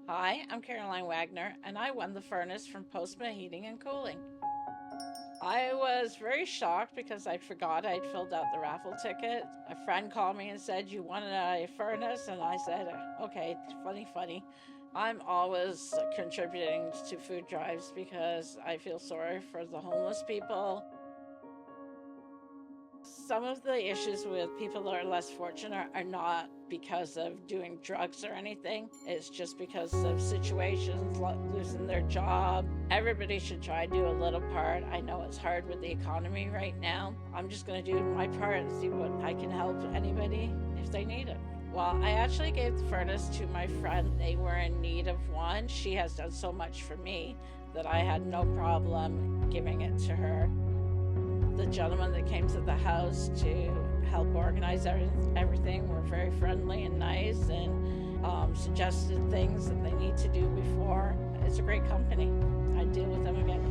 Hi, I'm Caroline Wagner, and I won the furnace from Postma Heating and Cooling. I was very shocked because I forgot I'd filled out the raffle ticket. A friend called me and said, "You won a furnace?" And I said, "Okay, funny. I'm always contributing to food drives because I feel sorry for the homeless people. Some of the issues with people that are less fortunate are not because of doing drugs or anything. It's just because of situations, losing their job. Everybody should try to do a little part. I know it's hard with the economy right now. I'm just going to do my part and see what I can help anybody if they need it. Well, I actually gave the furnace to my friend. They were in need of one. She has done so much for me that I had no problem giving it to her. The gentleman that came to the house to help organize everything were very friendly and nice, and suggested things that they need to do before. It's a great company. I'd deal with them again.